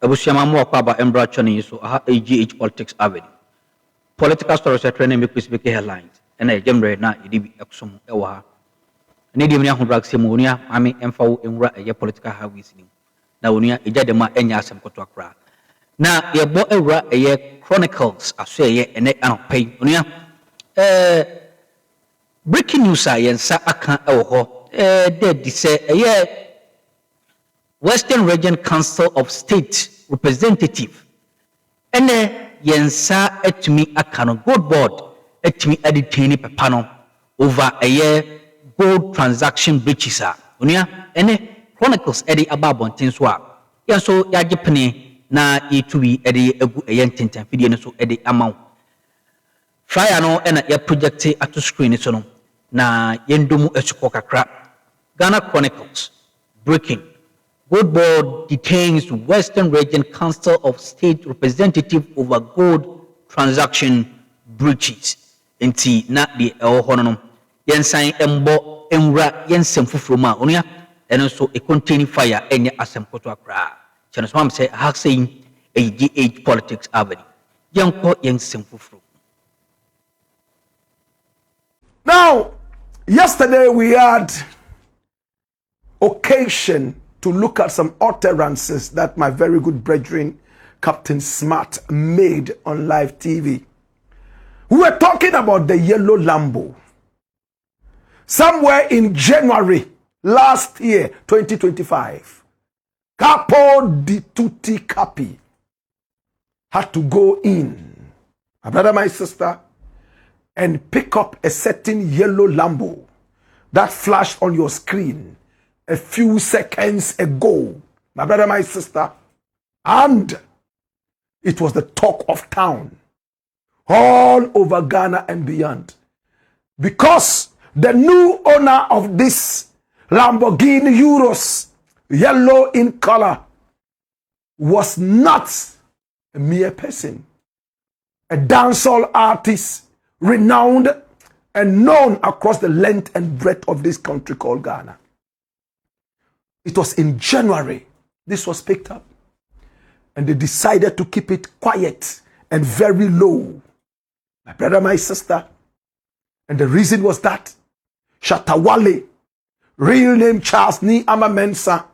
Ebusiama mo kwaba embra choni so aha AGH Politics Avenue. Political stories are trending make speak headlines. And I jemre na idibi exum ewa ha. Ne di mnia hundrak semonia ami emfa enwura eye political harvest ni. Na onia eja de ma enya asem koto akra. Na ye bo ewura eye Chronicles aso eye ene anopai. Onia breaking news a yensa aka ewo ho. De say eye Western Region Council of State Representative. Ene yensa etumi akano Goldbod etumi editini pepano over a year gold transaction breaches. Unia ene Chronicles edi ababontin so a yenso yagipene na yetubi edi egu eyentintan fidie no so edi amount. Flyer no ena ye project ato screen so no na yendomu esuko kakra. Ghana Chronicles breaking. Goldbod detains Western Region Council of State Representative over gold transaction breaches. Enti na di hono yensan embo enwura yensem fufuruma onia eno so e contain fire enye asem koto akra. Chano so am say ha saying AGH Politics Avenue. Yenko yensem fufuru. Now, yesterday we had occasion to look at some utterances that my very good brethren, Captain Smart, made on live TV. We were talking about the yellow Lambo. Somewhere in January last year, 2025, Capo di Tutti Capi had to go in, my brother, my sister, and pick up a certain yellow Lambo that flashed on your screen a few seconds ago, my brother, my sister, and it was the talk of town all over Ghana and beyond, because the new owner of this Lamborghini Urus, yellow in color, was not a mere person, a dancehall artist renowned and known across the length and breadth of this country called Ghana. It was in January this was picked up, and they decided to keep it quiet and very low, my brother, my sister. And the reason was that Shatawale, real name Charles Ni Amamensa,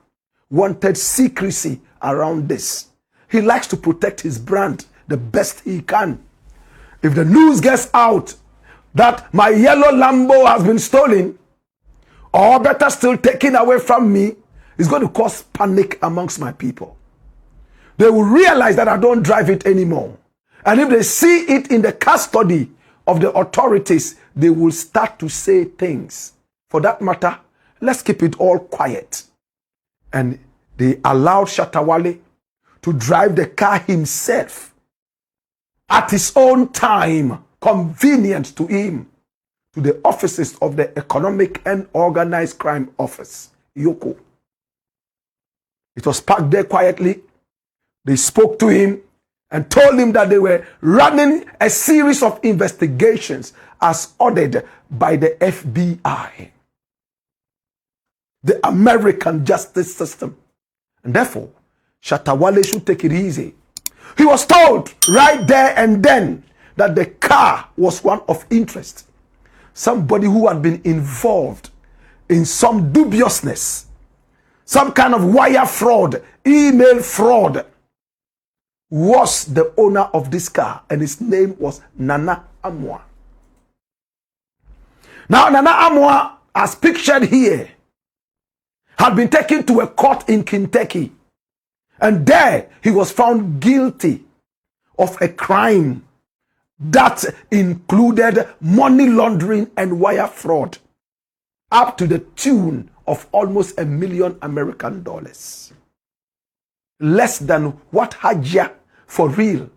wanted secrecy around this. He likes to protect his brand the best he can. If the news gets out that my yellow Lambo has been stolen, or better still taken away from me, it's going to cause panic amongst my people. They will realize that I don't drive it anymore. And if they see it in the custody of the authorities, they will start to say things. For that matter, let's keep it all quiet. And they allowed Shatawale to drive the car himself at his own time, convenient to him, to the offices of the Economic and Organized Crime Office, Yoko. It was parked there quietly. They spoke to him and told him that they were running a series of investigations as ordered by the FBI, the American justice system. And therefore, Shatawale should take it easy. He was told right there and then that the car was one of interest. Somebody who had been involved in some dubiousness, some kind of wire fraud, email fraud, was the owner of this car, and his name was Nana Amwa. Now, Nana Amwa, as pictured here, had been taken to a court in Kentucky, and there he was found guilty of a crime that included money laundering and wire fraud, up to the tune of almost $1 million American dollars. Less than what Hajia for real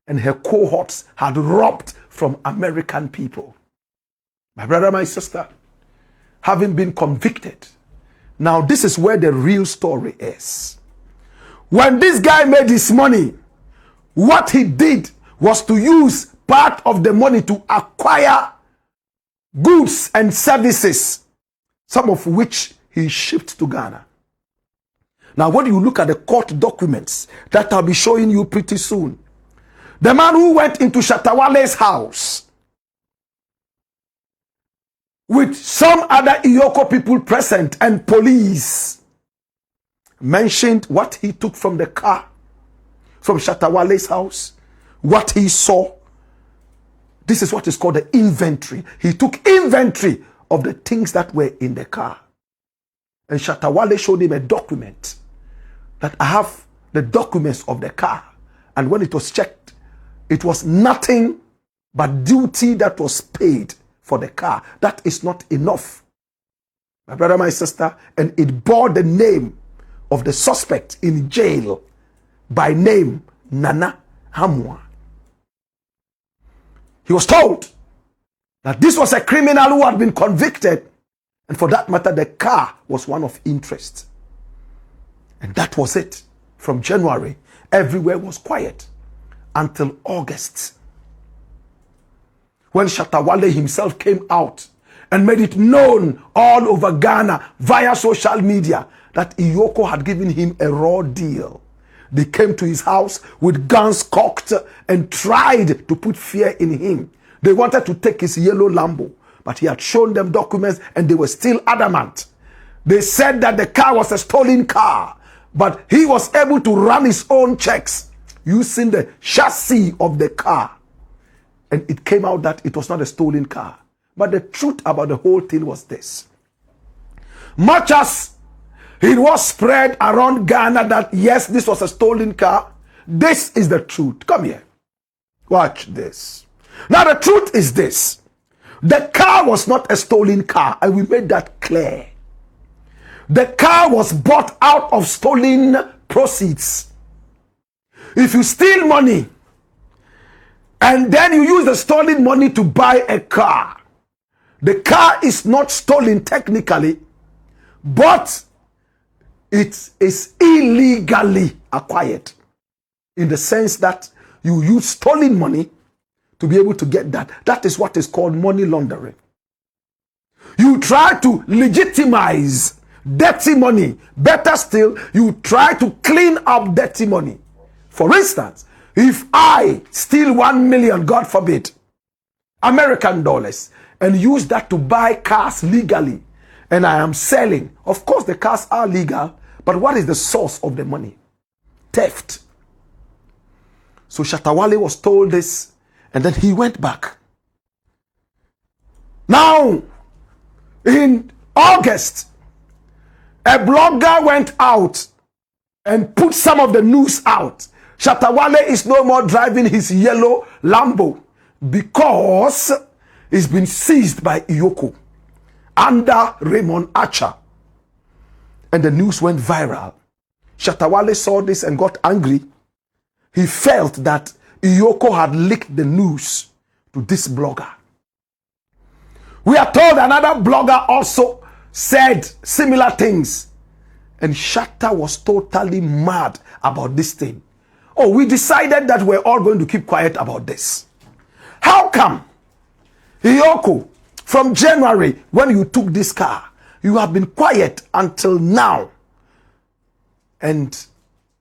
and her cohorts had robbed from American people. My brother, my sister, having been convicted, now this is where the real story is. When this guy made his money, what he did was to use part of the money to acquire goods and services, some of which he shipped to Ghana. Now, when you look at the court documents that I'll be showing you pretty soon, the man who went into Shatta Wale's house with some other Iyoko people present and police mentioned what he took from the car, from Shatta Wale's house, what he saw. This is what is called the inventory. He took inventory of the things that were in the car. And Shatta Wale showed him a document that I have the documents of the car. And when it was checked, it was nothing but duty that was paid for the car. That is not enough. My brother, my sister, and it bore the name of the suspect in jail by name Nana Hamwa. He was told that this was a criminal who had been convicted, and for that matter, the car was one of interest. And that was it. From January, everywhere was quiet until August, when Shatta Wale himself came out and made it known all over Ghana via social media that Iyoko had given him a raw deal. They came to his house with guns cocked and tried to put fear in him. They wanted to take his yellow Lambo, but he had shown them documents and they were still adamant. They said that the car was a stolen car, but he was able to run his own checks using the chassis of the car. And it came out that it was not a stolen car. But the truth about the whole thing was this. Much as it was spread around Ghana that yes, this was a stolen car, this is the truth. Come here. Watch this. Now the truth is this. The car was not a stolen car, and we made that clear. The car was bought out of stolen proceeds. If you steal money, and then you use the stolen money to buy a car, the car is not stolen technically, but it is illegally acquired, in the sense that you use stolen money to be able to get that. That is what is called money laundering. You try to legitimize dirty money. Better still, you try to clean up dirty money. For instance, if I steal 1 million, God forbid, American dollars, and use that to buy cars legally, and I am selling, of course the cars are legal, but what is the source of the money? Theft. So Shatta Wale was told this, and then he went back. Now, in August, a blogger went out and put some of the news out. Shatta Wale is no more driving his yellow Lambo because it's been seized by Iyoko under Raymond Archer. And the news went viral. Shatta Wale saw this and got angry. He felt that Iyoko had leaked the news to this blogger. We are told another blogger also said similar things. And Shatta was totally mad about this thing. Oh, we decided that we're all going to keep quiet about this. How come, Iyoko, from January, when you took this car, you have been quiet until now? And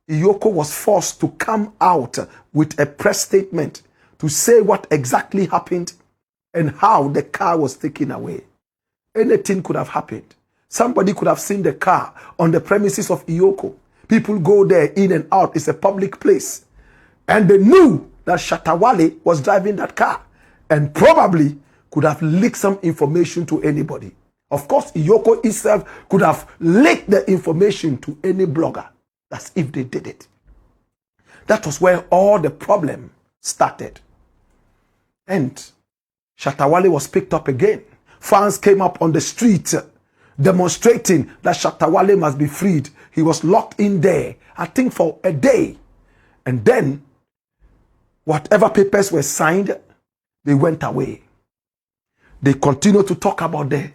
Iyoko was forced to come out with a press statement to say what exactly happened and how the car was taken away. Anything could have happened. Somebody could have seen the car on the premises of Iyoko. People go there in and out. It's a public place. And they knew that Shatta Wale was driving that car and probably could have leaked some information to anybody. Of course, Iyoko itself could have leaked the information to any blogger. That's if they did it. That was where all the problem started. And Shatta Wale was picked up again. Fans came up on the street demonstrating that Shatta Wale must be freed. He was locked in there, I think for a day. And then, whatever papers were signed, they went away. They continued to talk about the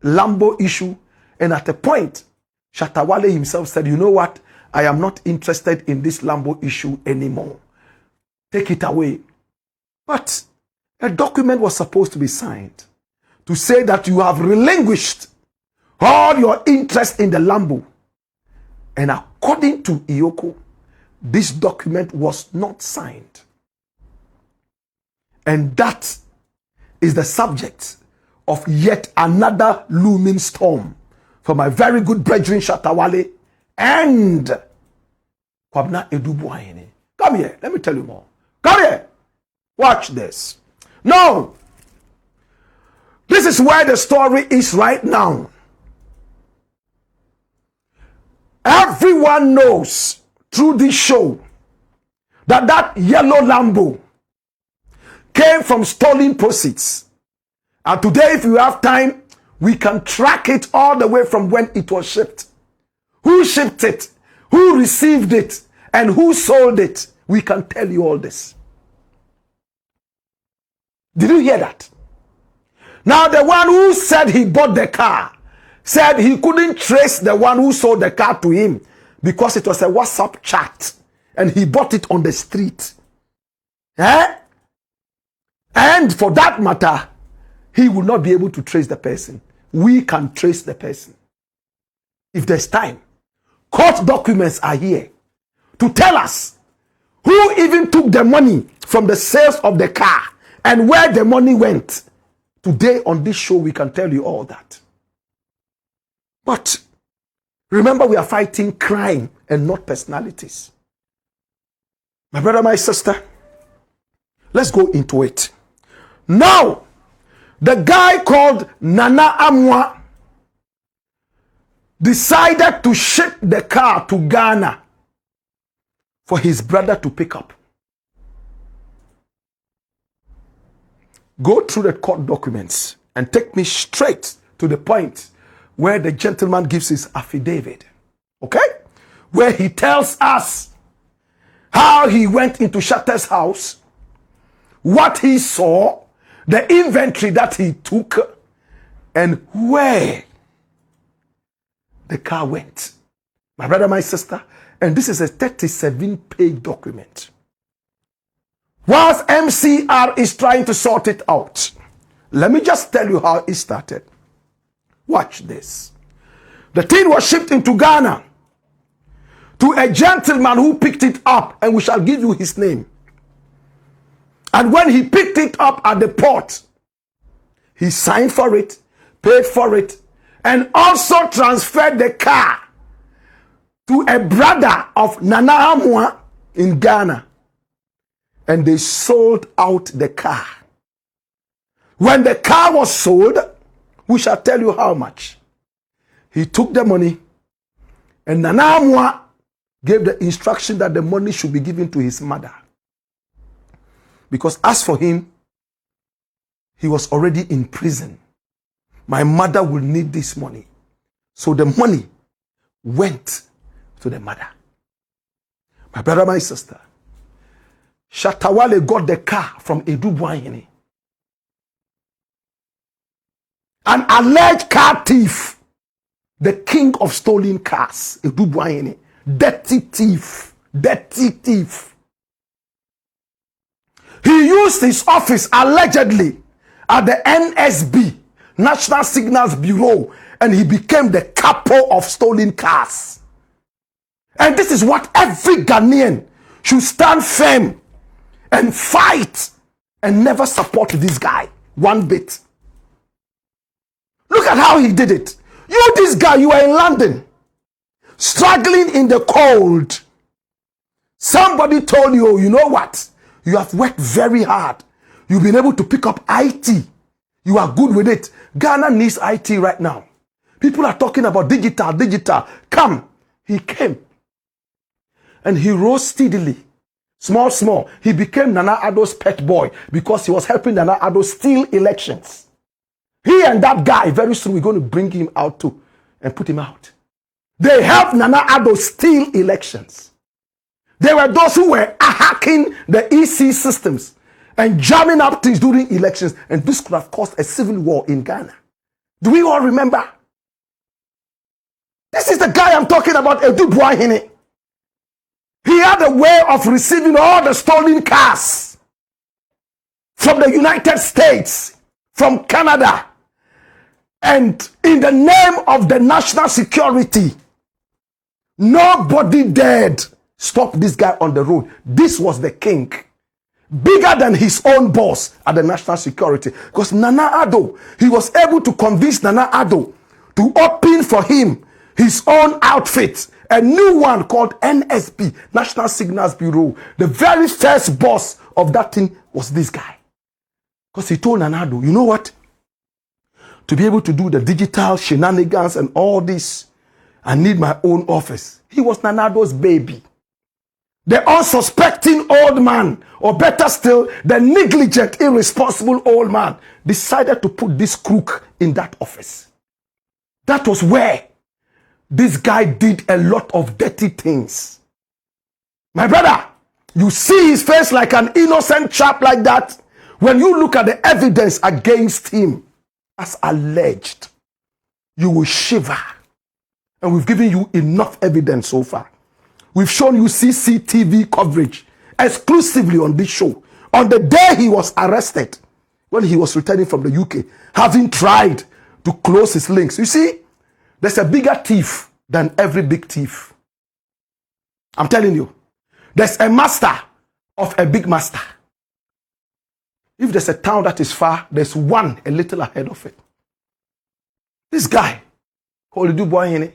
Lambo issue. And at a point, Shatta Wale himself said, you know what? I am not interested in this Lambo issue anymore. Take it away. But a document was supposed to be signed to say that you have relinquished all your interest in the Lambo. And according to Iyoko, this document was not signed. And that is the subject of yet another looming storm for my very good brethren Shatawale and Kwabna Edubuahene. Come here, let me tell you more. Come here, watch this. Now, this is where the story is right now. Everyone knows through this show that yellow Lambo came from stolen proceeds. And today, if you have time, we can track it all the way from when it was shipped. Who shipped it? Who received it? And who sold it? We can tell you all this. Did you hear that? Now, the one who said he bought the car said he couldn't trace the one who sold the car to him because it was a WhatsApp chat and he bought it on the street. And for that matter, he will not be able to trace the person. We can trace the person. If there's time, court documents are here to tell us who even took the money from the sales of the car and where the money went. Today on this show, we can tell you all that. But remember, we are fighting crime and not personalities. My brother, my sister, let's go into it. Now, the guy called Nana Amwa decided to ship the car to Ghana for his brother to pick up. Go through the court documents and take me straight to the point where the gentleman gives his affidavit. Okay? Where he tells us how he went into Shatter's house, what he saw, the inventory that he took, and where the car went. My brother, my sister, and this is a 37-page document. Whilst MCR is trying to sort it out, let me just tell you how it started. Watch this. The thing was shipped into Ghana to a gentleman who picked it up, and we shall give you his name. And when he picked it up at the port, he signed for it, paid for it, and also transferred the car to a brother of Nana Amwa in Ghana. And they sold out the car. When the car was sold, we shall tell you how much. He took the money, and Nana Amwa gave the instruction that the money should be given to his mother. Because as for him, he was already in prison. My mother will need this money. So the money went to the mother. My brother, my sister, Shatawale got the car from Edubuahene. An alleged car thief, the king of stolen cars, Edubuahene, dirty thief, dirty thief. He used his office allegedly at the NSB, National Signals Bureau, and he became the capo of stolen cars. And this is what every Ghanaian should stand firm and fight and never support this guy one bit. Look at how he did it. You, this guy, you are in London, struggling in the cold. Somebody told you, you know what? You have worked very hard. You've been able to pick up IT. You are good with it. Ghana needs IT right now. People are talking about digital. Come. He came. And he rose steadily. Small. He became Nana Addo's pet boy because he was helping Nana Addo steal elections. He and that guy, very soon we're going to bring him out too and put him out. They helped Nana Addo steal elections. There were those who were hacking the EC systems and jamming up things during elections, and this could have caused a civil war in Ghana. Do we all remember? This is the guy I'm talking about, Edubuahene. He had a way of receiving all the stolen cars from the United States, from Canada, and in the name of the national security, Nobody dared stop this guy on the road. This was the king. Bigger than his own boss at the national security. Because Nana Addo, he was able to convince Nana Addo to open for him his own outfit. A new one called NSB, National Signals Bureau. The very first boss of that thing was this guy. Because he told Nana Addo, you know what? To be able to do the digital shenanigans and all this, I need my own office. He was Nana Addo's baby. The unsuspecting old man, or better still, the negligent, irresponsible old man, decided to put this crook in that office. That was where this guy did a lot of dirty things. My brother, you see his face like an innocent chap like that. When you look at the evidence against him, as alleged, you will shiver. And we've given you enough evidence so far. We've shown you CCTV coverage exclusively on this show. On the day he was arrested, when he was returning from the UK, having tried to close his links. You see, there's a bigger thief than every big thief. I'm telling you. There's a master of a big master. If there's a town that is far, there's one a little ahead of it. This guy, called Ďětǎin,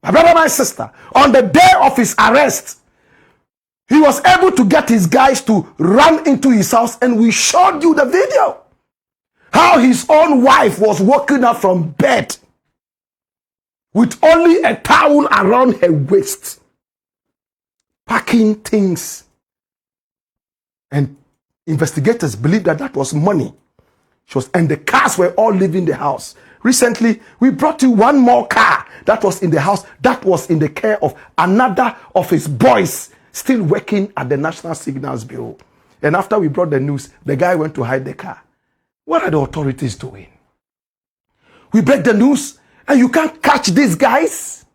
my brother, my sister, on the day of his arrest, he was able to get his guys to run into his house, and we showed you the video. How his own wife was waking up from bed with only a towel around her waist, packing things. And investigators believe that that was money. And the cars were all leaving the house. Recently, we brought you one more car that was in the house, that was in the care of another of his boys still working at the National Signals Bureau. And after we brought the news, the guy went to hide the car. What are the authorities doing? We break the news and you can't catch these guys.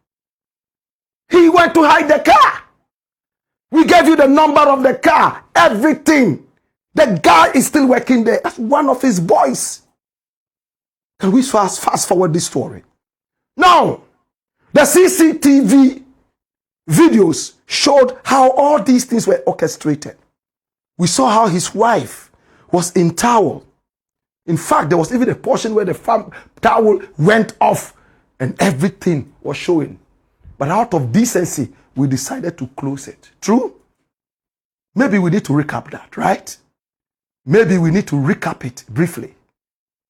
He went to hide the car. We gave you the number of the car, everything. The guy is still working there as one of his boys. Can we fast forward this story? Now, the CCTV videos showed how all these things were orchestrated. We saw how his wife was in towel. In fact, there was even a portion where the towel went off and everything was showing. But out of decency, we decided to close it. True? Maybe we need to recap that, right? Maybe we need to recap it briefly.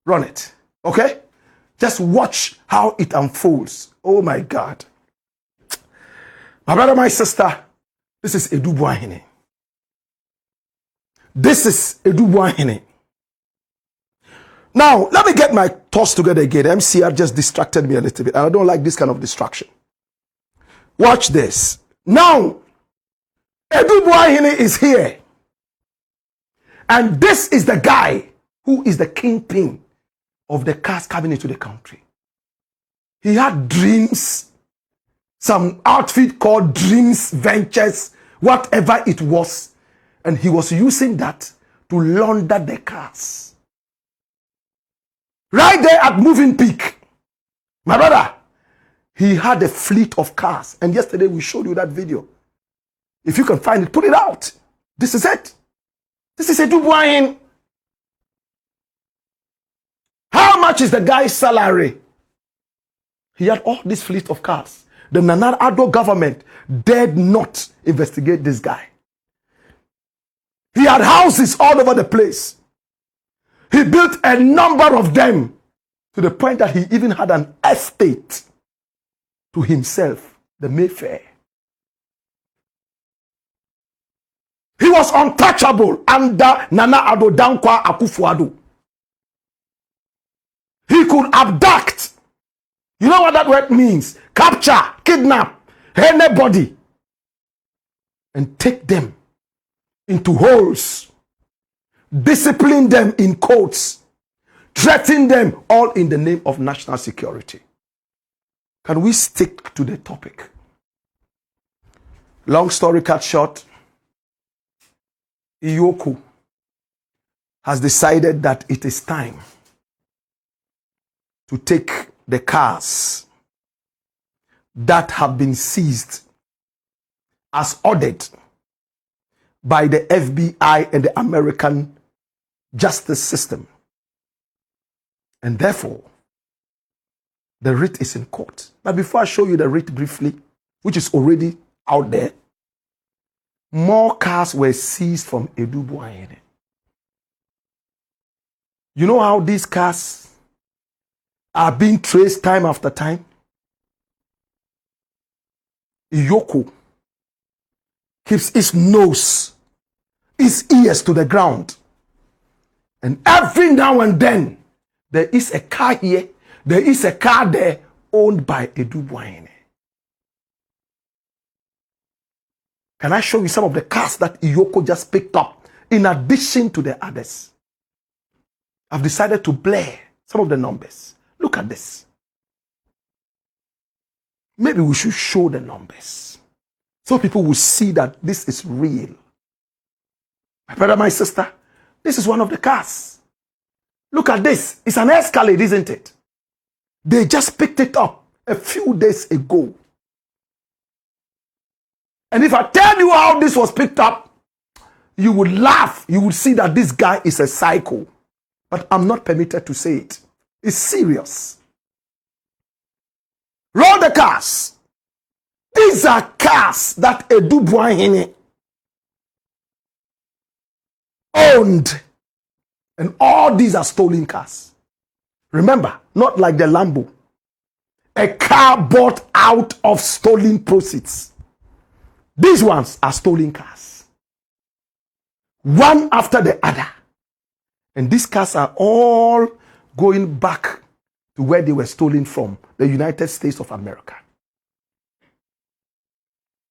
Run it. Okay? Just watch how it unfolds. Oh my God. My brother, my sister, this is Ďětǎin. This is Ďětǎin. Now, let me get my thoughts together again. MCR just distracted me a little bit, and I don't like this kind of distraction. Watch this. Now, Ďětǎin is here. And this is the guy who is the kingpin of the cars coming into the country. He had dreams, some outfit called Dreams Ventures, whatever it was. And he was using that to launder the cars. Right there at Moving Peak, my brother, he had a fleet of cars. And yesterday we showed you that video. If you can find it, put it out. This is it. This is Ďětǎin. How much is the guy's salary? He had all this fleet of cars. The Nana Addo government dared not investigate this guy. He had houses all over the place. He built a number of them to the point that he even had an estate to himself, the Mayfair. He was untouchable under Nana Addo Dankwa Akufo-Addo. He could abduct. You know what that word means? Capture, kidnap anybody and take them into holes, discipline them in courts, threaten them, all in the name of national security. Can we stick to the topic? Long story cut short, Iyoko has decided that it is time to take the cars that have been seized as ordered by the FBI and the American justice system. And therefore, the writ is in court. But before I show you the writ briefly, which is already out there, more cars were seized from Ďětǎin. You know how these cars are being traced time after time? Iyoko keeps his nose, his ears to the ground. And every now and then, there is a car here, there is a car there owned by Ďětǎin. Can I show you some of the cars that Iyoko just picked up in addition to the others? I've decided to blur some of the numbers. Look at this. Maybe we should show the numbers so people will see that this is real. My brother, my sister, this is one of the cars. Look at this. It's an Escalade, isn't it? They just picked it up a few days ago. And if I tell you how this was picked up, you would laugh. You would see that this guy is a psycho. But I'm not permitted to say it. It's serious. Roll the cars. These are cars that Ďětǎin owned. And all these are stolen cars. Remember, not like the Lambo. A car bought out of stolen proceeds. These ones are stolen cars. One after the other. And these cars are all going back to where they were stolen from, the United States of America.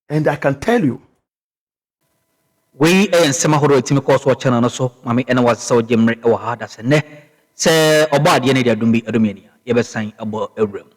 And I can tell you, we and some who team course watching on so mammy and was so jimmy or hard as a ne say or body any dumbi Armenia. Ever sign about a room.